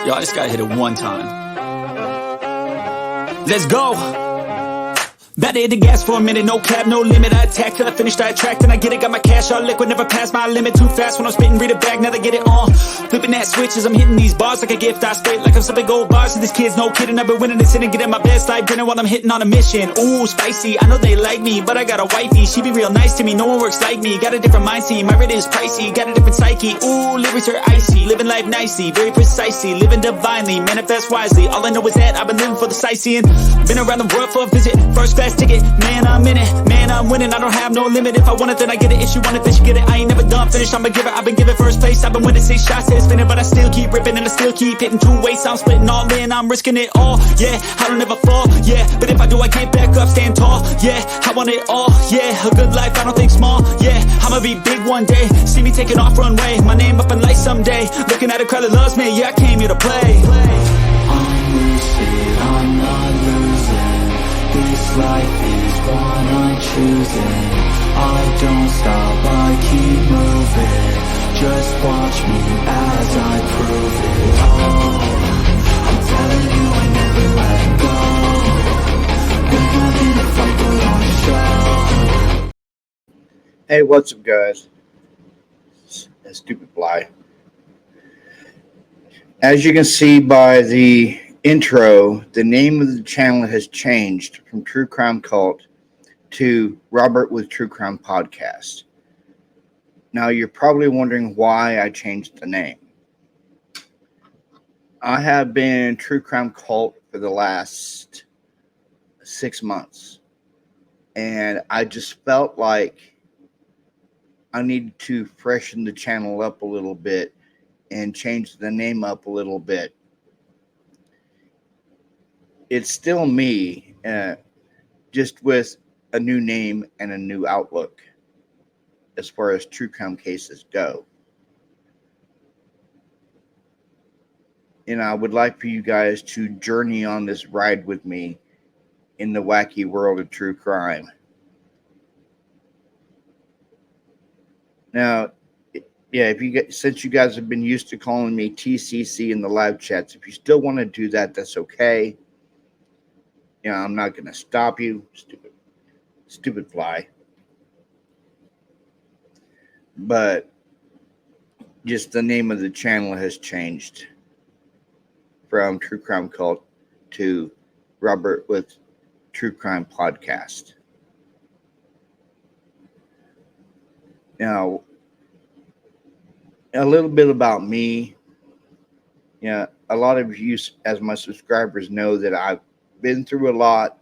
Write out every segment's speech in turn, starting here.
Yo, I just gotta hit it one time. Let's go! Better hit the gas for a minute, no cap, no limit. I attack till I finish, I attract, and I get it. Got my cash all liquid, never pass my limit. Too fast when I'm spitting, read it back, now they get it on. Flipping that switch as I'm hitting these bars like a gift. I spit like I'm sipping gold bars, and these kids, no kidding. I've been winning this and getting my best like dinner while I'm hitting on a mission. Ooh, spicy, I know they like me, but I got a wifey. She be real nice to me, no one works like me. Got a different mindset, my rate is pricey. Got a different psyche, ooh, lyrics are icy. Living life nicely, very precisely. Living divinely, manifest wisely. All I know is that I've been living for the sightseeing. Been around the world for a visit, first class ticket. Man, I'm in it, man, I'm winning. I don't have no limit. If I want it, then I get it. If you want it, then you get it. I ain't never done finished, I'm a giver. I've been giving first place. I've been winning 6 shots, it's spinning, but I still keep ripping and I still keep hitting 2 weights. I'm splitting all in, I'm risking it all. Yeah, I don't ever fall. Yeah, but if I do, I can't back up, stand tall. Yeah, I want it all. Yeah, a good life, I don't think small. Yeah, I'ma be big one day. See me taking off runway, my name up in lights someday. Looking at a crowd that loves me. Yeah, I came here to play. I'm lucid, I'm not losing. This life is one I'm choosing. I don't stop, I keep moving. Just watch me as I prove it. Oh, I'm telling you I never let go. Been having a fight but on a show. Hey, what's up, guys? A stupid fly. As you can see by the intro, the name of the channel has changed from True Crime Cult to Robert with True Crime Podcast. Now, you're probably wondering why I changed the name. I have been True Crime Cult for the last 6 months, and I just felt like I needed to freshen the channel up a little bit and change the name up a little bit. It's still me, just with a new name and a new outlook as far as true crime cases go. And I would like for you guys to journey on this ride with me in the wacky world of true crime. Now, yeah, since you guys have been used to calling me TCC in the live chats, if you still want to do that, that's okay. I'm not going to stop you, stupid fly. But just the name of the channel has changed from True Crime Cult to Robert with True Crime Podcast. Now, a little bit about me. A lot of you as my subscribers know that I've been through a lot,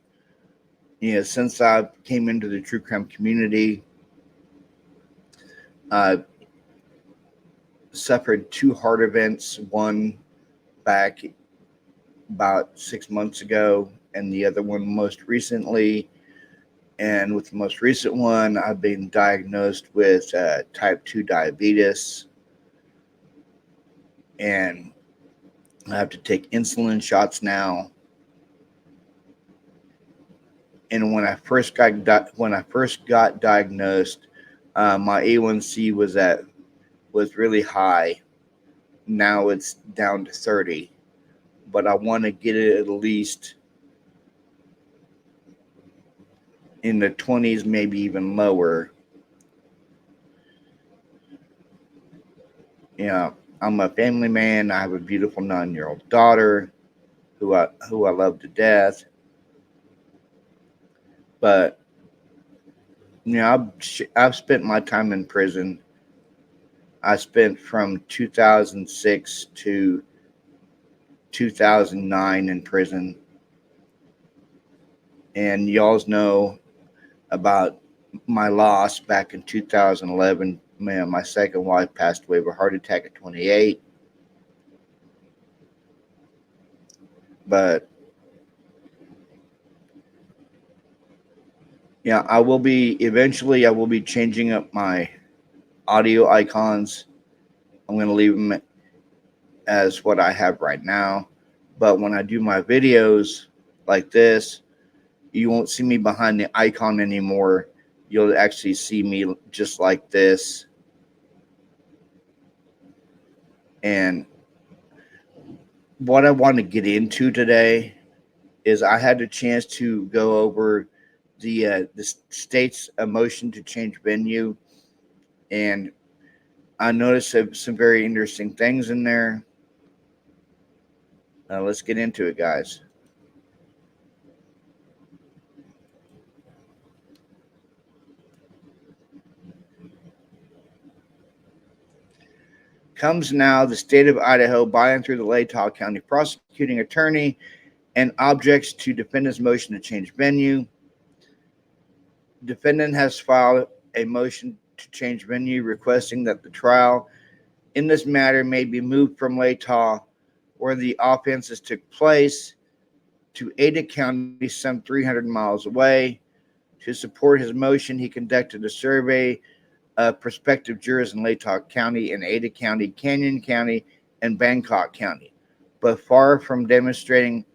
since I came into the true crime community. I've suffered 2 heart events, one back about 6 months ago, and the other one most recently. And with the most recent one, I've been diagnosed with type 2 diabetes, and I have to take insulin shots now. And when I first got diagnosed, my A1C was really high. Now it's down to 30, but I want to get it at least in the 20s, maybe even lower. I'm a family man. I have a beautiful 9-year-old daughter who I love to death. But I've spent my time in prison. I spent from 2006 to 2009 in prison. And y'all know about my loss back in 2011. My second wife passed away of a heart attack at 28. But I will be changing up my audio icons. I'm going to leave them as what I have right now. But when I do my videos like this, you won't see me behind the icon anymore. You'll actually see me just like this. And what I want to get into today is I had a chance to go over the state's motion to change venue, and I noticed some very interesting things in there. Let's get into it, guys. Comes now the state of Idaho by and through the Latah County prosecuting attorney and objects to defendant's motion to change venue. Defendant has filed a motion to change venue requesting that the trial in this matter may be moved from Latah, where the offenses took place, to Ada County, some 300 miles away. To support his motion, he conducted a survey of prospective jurors in Latah County and Ada County, Canyon County, and Bangkok County, but far from demonstrating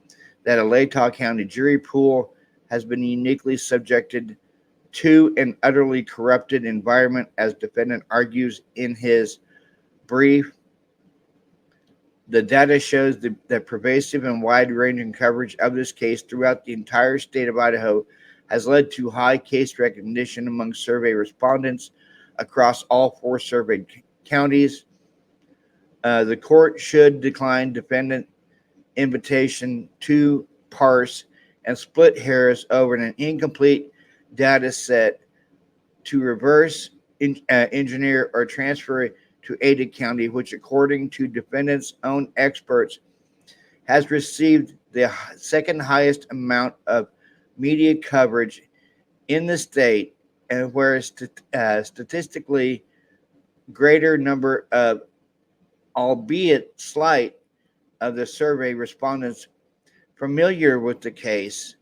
that a Latah County jury pool has been uniquely subjected to an utterly corrupted environment, as defendant argues in his brief. The data shows that pervasive and wide-ranging coverage of this case throughout the entire state of Idaho has led to high case recognition among survey respondents across all 4 surveyed counties. The court should decline defendant invitation to parse and split hairs over an incomplete data set to reverse engineer or transfer to Ada County, which, according to defendant's own experts, has received the second highest amount of media coverage in the state, and where statistically greater number of, albeit slight, of the survey respondents familiar with the case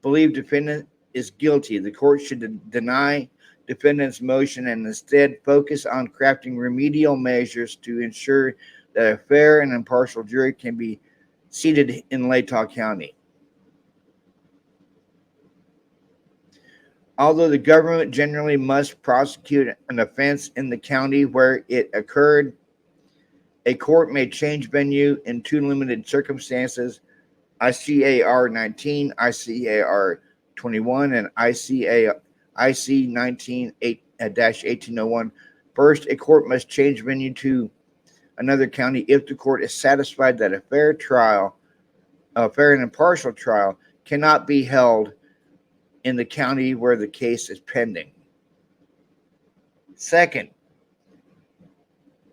believe defendant is guilty. The court should deny defendant's motion and instead focus on crafting remedial measures to ensure that a fair and impartial jury can be seated in Latah County. Although the government generally must prosecute an offense in the county where it occurred, a court may change venue in 2 limited circumstances: ICAR 19, ICAR 21, and IC 19-1801. First, a court must change venue to another county if the court is satisfied that a fair and impartial trial cannot be held in the county where the case is pending. Second,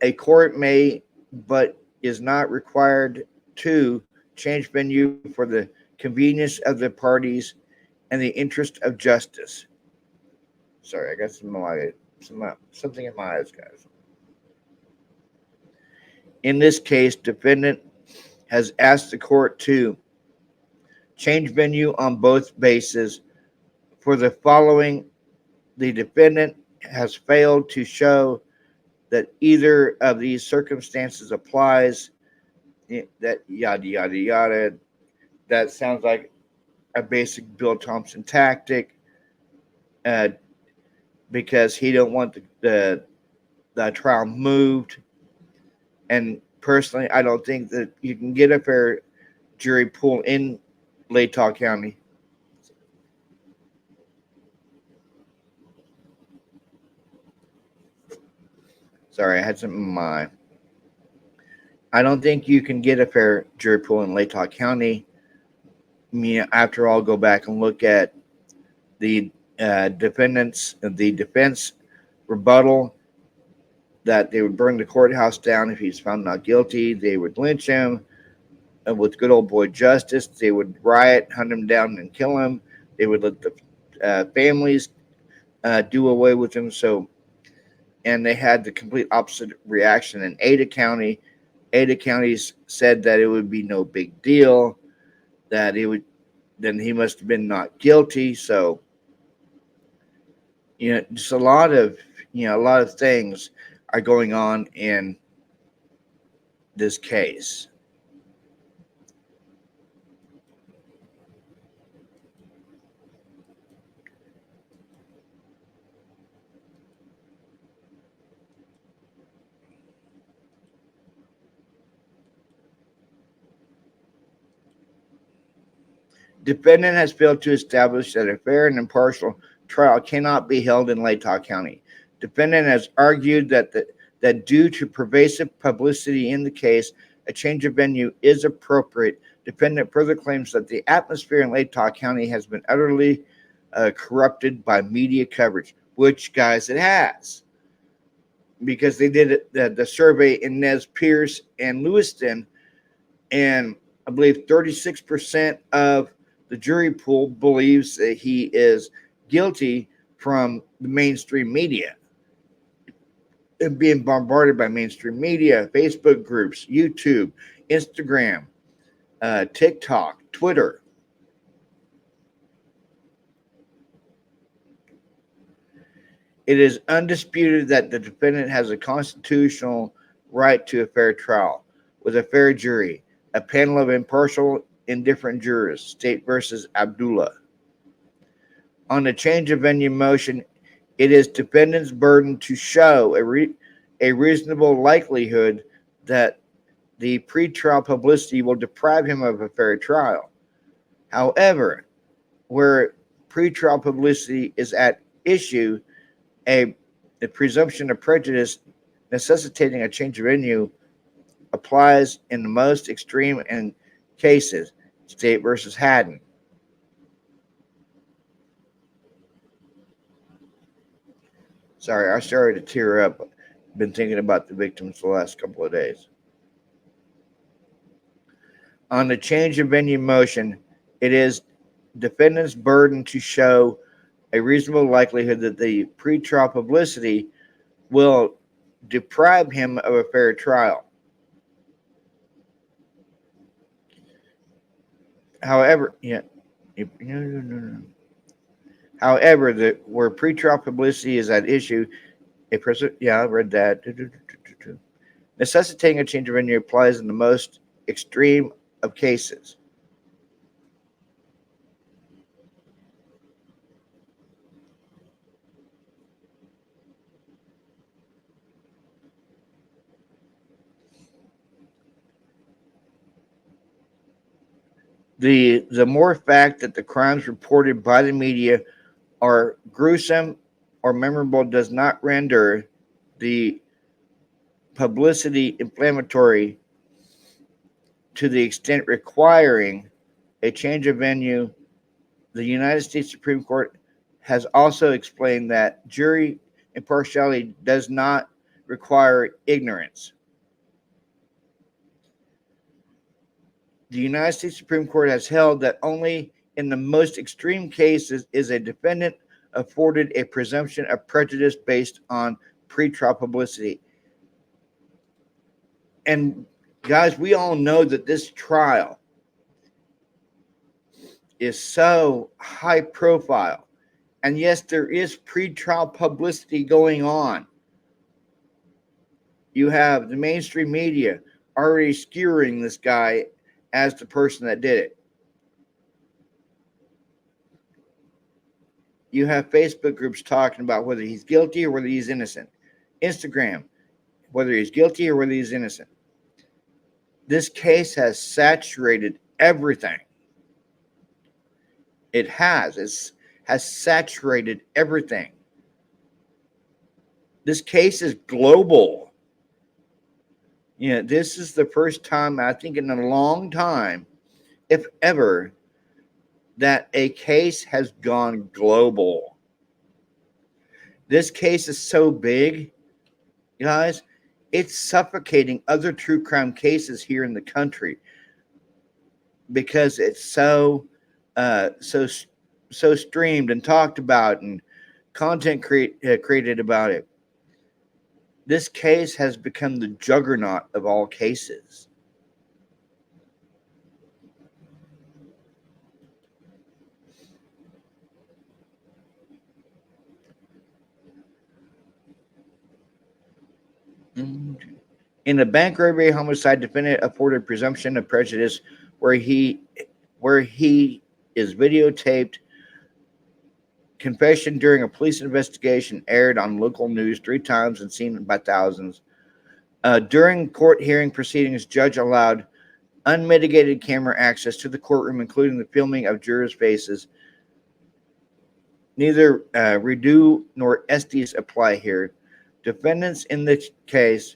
a court may, but is not required to, change venue for the convenience of the parties and the interest of justice. Sorry, I got something in my eyes, guys. In this case, defendant has asked the court to change venue on both bases. For the following, the defendant has failed to show that either of these circumstances applies. That yada yada yada. That sounds like a basic Bill Thompson tactic, because he don't want the trial moved. And personally, I don't think that you can get a fair jury pool in Latah County. Sorry, I had something in my eye. I don't think you can get a fair jury pool in Latah County. I mean, after all, go back and look at the defense rebuttal that they would burn the courthouse down if he's found not guilty. They would lynch him. And with good old boy justice, they would riot, hunt him down, and kill him. They would let the families do away with him. And they had the complete opposite reaction in Ada County. Ada County said that it would be no big deal, that then he must have been not guilty. So, just a lot of things are going on in this case. Defendant has failed to establish that a fair and impartial trial cannot be held in Latah County. Defendant has argued that due to pervasive publicity in the case, a change of venue is appropriate. Defendant further claims that the atmosphere in Latah County has been utterly corrupted by media coverage, which, guys, it has. Because they did the survey in Nez Perce and Lewiston, and I believe 36% of the jury pool believes that he is guilty from the mainstream media. And being bombarded by mainstream media, Facebook groups, YouTube, Instagram, TikTok, Twitter. It is undisputed that the defendant has a constitutional right to a fair trial with a fair jury, a panel of impartial, indifferent jurors, State versus Abdullah. On the change of venue motion, it is defendant's burden to show a reasonable likelihood that the pretrial publicity will deprive him of a fair trial. However, where pretrial publicity is at issue, the presumption of prejudice necessitating a change of venue applies in the most extreme cases, State versus Haddon. Sorry, I started to tear up. Been thinking about the victims the last couple of days. On the change of venue motion, it is defendant's burden to show a reasonable likelihood that the pretrial publicity will deprive him of a fair trial. However, However, where pretrial publicity is at issue, I read that. Necessitating a change of venue applies in the most extreme of cases. The more fact that the crimes reported by the media are gruesome or memorable does not render the publicity inflammatory to the extent requiring a change of venue. The United States Supreme Court has also explained that jury impartiality does not require ignorance. The United States Supreme Court has held that only in the most extreme cases is a defendant afforded a presumption of prejudice based on pretrial publicity. And guys, we all know that this trial is so high profile. And yes, there is pretrial publicity going on. You have the mainstream media already skewering this guy as the person that did it. You have Facebook groups talking about whether he's guilty or whether he's innocent. Instagram, whether he's guilty or whether he's innocent. This case has saturated everything. It has saturated everything. This case is global. This is the first time, I think, in a long time, if ever, that a case has gone global. This case is so big, guys, it's suffocating other true crime cases here in the country because it's so streamed and talked about and content created about it. This case has become the juggernaut of all cases. In a bank robbery homicide, defendant afforded presumption of prejudice where he is videotaped. Confession during a police investigation aired on local news 3 times and seen by thousands. During court hearing proceedings, judge allowed unmitigated camera access to the courtroom, including the filming of jurors' faces. Neither redo nor estes apply here. Defendants in this case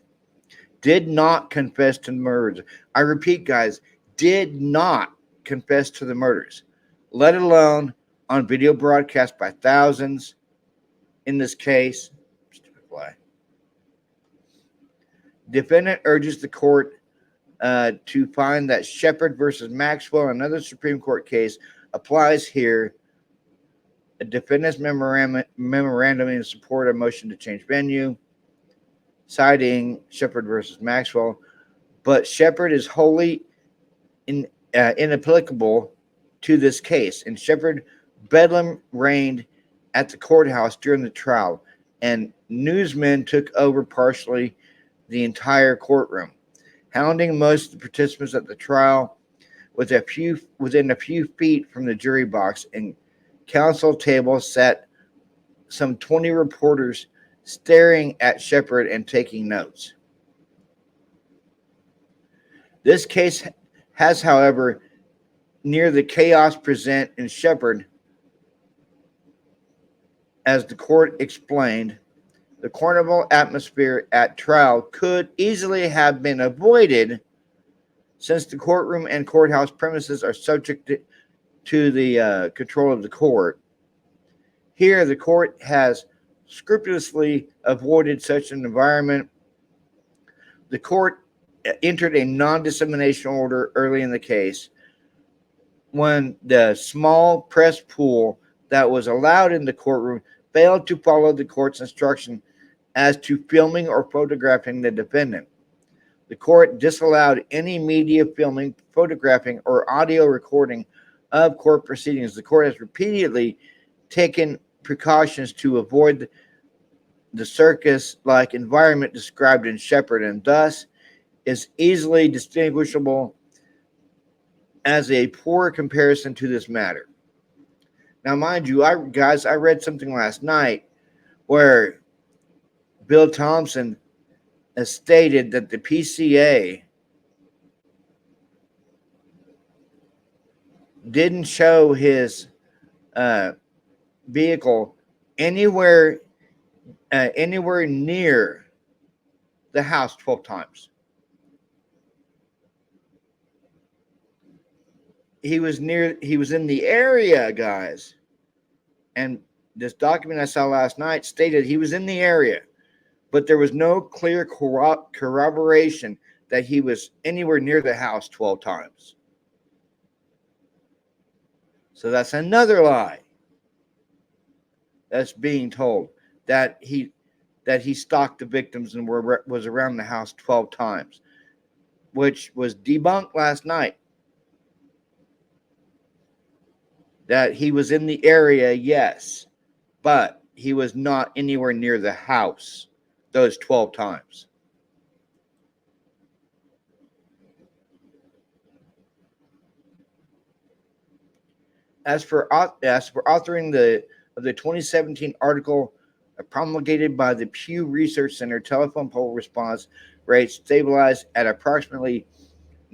did not confess to the murders. I repeat, guys, did not confess to the murders, let alone on video broadcast by thousands. In this case, defendant urges the court to find that Shepard versus Maxwell, another Supreme Court case, applies here. A defendant's memorandum in support of motion to change venue, citing Shepard versus Maxwell, but Shepard is wholly inapplicable to this case. In Shepard, bedlam reigned at the courthouse during the trial, and newsmen took over partially the entire courtroom, hounding most of the participants at the trial within a few feet from the jury box. And counsel table sat some 20 reporters staring at Shepard and taking notes. This case has, however, near the chaos present in Shepard, as the court explained, the carnival atmosphere at trial could easily have been avoided since the courtroom and courthouse premises are subject to the control of the court. Here, the court has scrupulously avoided such an environment. The court entered a non-dissemination order early in the case when the small press pool that was allowed in the courtroom failed to follow the court's instruction as to filming or photographing the defendant. The court disallowed any media filming, photographing, or audio recording of court proceedings. The court has repeatedly taken precautions to avoid the circus-like environment described in Shepard, and thus is easily distinguishable as a poor comparison to this matter. Now, mind you, I read something last night where Bill Thompson has stated that the PCA didn't show his vehicle anywhere near the house 12 times. He was in the area, guys. And this document I saw last night stated he was in the area, but there was no clear corroboration that he was anywhere near the house 12 times. So that's another lie that's being told, that he stalked the victims and was around the house 12 times, which was debunked last night. That he was in the area, yes, but he was not anywhere near the house those 12 times. As for authoring the 2017 article promulgated by the Pew Research Center, telephone poll response rates stabilized at approximately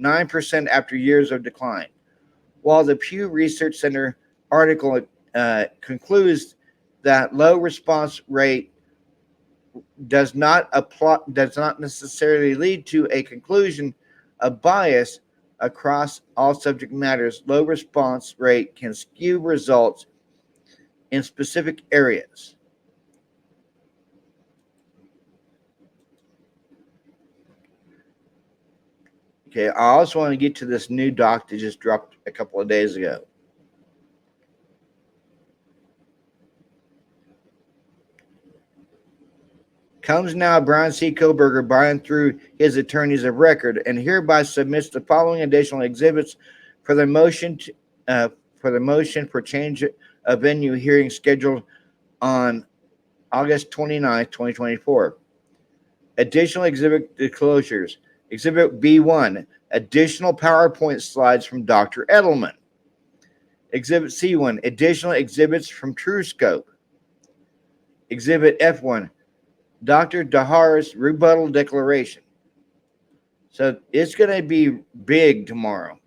9% after years of decline. While the Pew Research Center article concludes that low response rate does not necessarily lead to a conclusion of bias across all subject matters, low response rate can skew results in specific areas. Okay, I also want to get to this new doc that just dropped a couple of days ago. Comes now Brian C. Koberger by and through his attorneys of record, and hereby submits the following additional exhibits for the motion for change of venue hearing scheduled on August 29, 2024. Additional exhibit disclosures. Exhibit B1, additional PowerPoint slides from Dr. Edelman. Exhibit C1, additional exhibits from TrueScope. Exhibit F1, Dr. Dahar's rebuttal declaration. So it's going to be big tomorrow.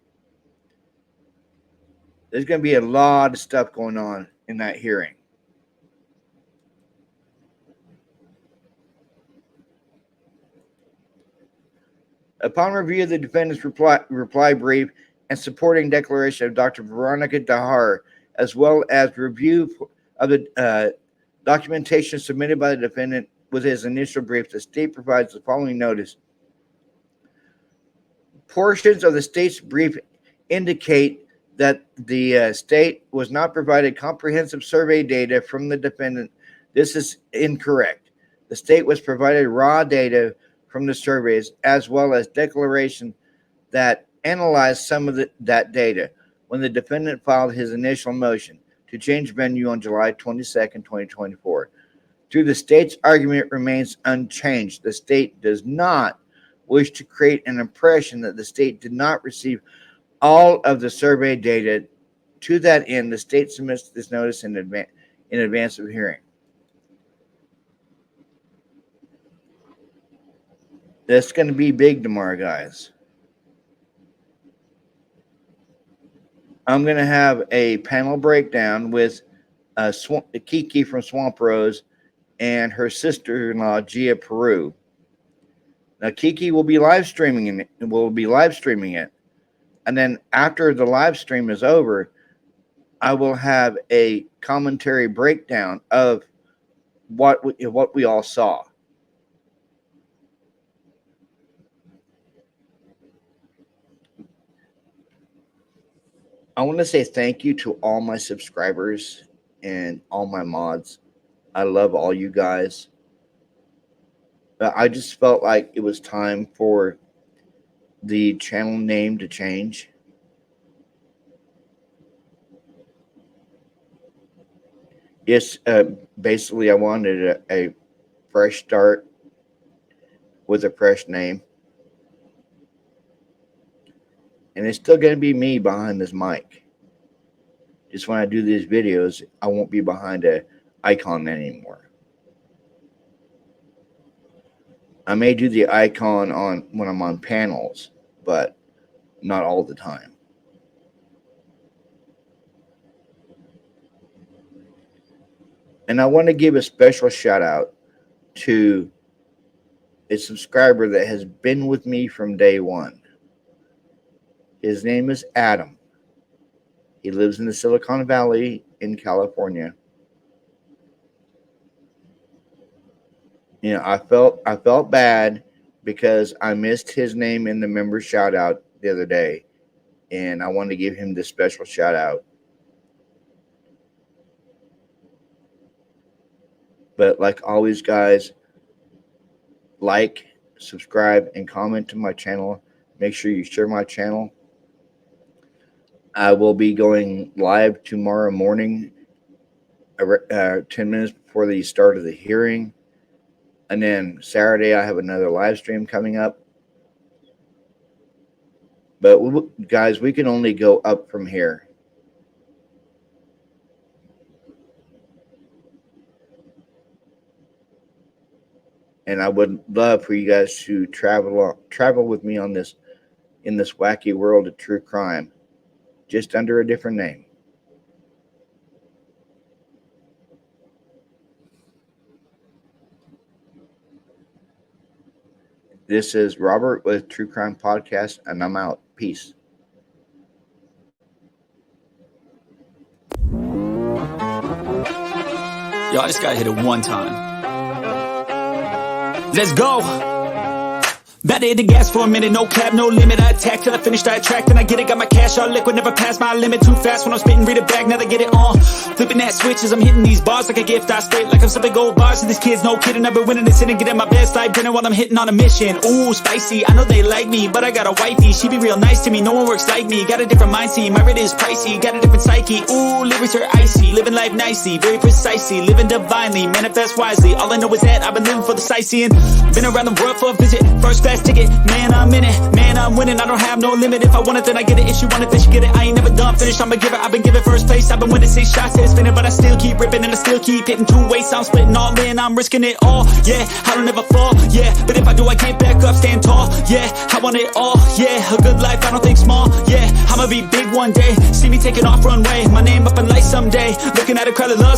There's going to be a lot of stuff going on in that hearing. Upon review of the defendant's reply brief and supporting declaration of Dr. Veronica Dahar, as well as review of the documentation submitted by the defendant with his initial brief, the state provides the following notice. Portions of the state's brief indicate that the state was not provided comprehensive survey data from the defendant. This is incorrect. The state was provided raw data from the surveys, as well as declaration that analyzed some of that data when the defendant filed his initial motion to change venue on July 22nd, 2024. Through the state's argument remains unchanged. The state does not wish to create an impression that the state did not receive all of the survey data. To that end, the state submits this notice in advance of hearing. That's going to be big tomorrow, guys. I'm going to have a panel breakdown with Kiki from Swamp Rose and her sister-in-law, Gia Peru. Now, Kiki will be live streaming it. And then after the live stream is over, I will have a commentary breakdown of what we all saw. I want to say thank you to all my subscribers and all my mods. I love all you guys. I just felt like it was time for the channel name to change. Yes, basically I wanted a fresh start with a fresh name. And it's still going to be me behind this mic. Just when I do these videos, I won't be behind an icon anymore. I may do the icon when I'm on panels, but not all the time. And I want to give a special shout out to a subscriber that has been with me from day one. His name is Adam. He lives in the Silicon Valley in California. You know, I felt bad because I missed his name in the member shout out the other day, and I wanted to give him this special shout out. But like always, guys, like, subscribe, and comment to my channel. Make sure you share my channel. I will be going live tomorrow morning, 10 minutes before the start of the hearing. And then Saturday, I have another live stream coming up. But guys, we can only go up from here. And I would love for you guys to travel with me on this, in this wacky world of true crime, just under a different name. This is Robert with True Crime Podcast, and I'm out. Peace. Yo, I just got hit it one time. Let's go. About to hit the gas for a minute, no cap, no limit. I attack till I finish, I attract, and I get it. Got my cash all liquid, never pass my limit. Too fast when I'm spitting, read it back, now they get it on. Flipping that switch as I'm hitting these bars like a gift. I spit like I'm some big old bars. And these kids, no kidding, I've been winning this and getting my best life dinner while I'm hitting on a mission. Ooh, spicy, I know they like me, but I got a wifey. She be real nice to me, no one works like me. Got a different mindset, my rate is pricey. Got a different psyche, ooh, lyrics are icy. Living life nicely, very precisely. Living divinely, manifest wisely. All I know is that I've been living for the sightseeing. Been around the world for a visit. First class last ticket. Man, I'm in it, man, I'm winning. I don't have no limit. If I want it, then I get it. If she want it, then she get it. I ain't never done finished, I'm a giver. I've been giving first place. I've been winning 6 shots, it's spinning, but I still keep ripping and I still keep hitting 2 ways. I'm splitting all in, I'm risking it all. Yeah, I don't ever fall. Yeah, but if I do, I can't back up, stand tall. Yeah, I want it all. Yeah, a good life, I don't think small. Yeah, I'ma be big one day. See me taking off runway, my name up in lights someday. Looking at a crowd that loves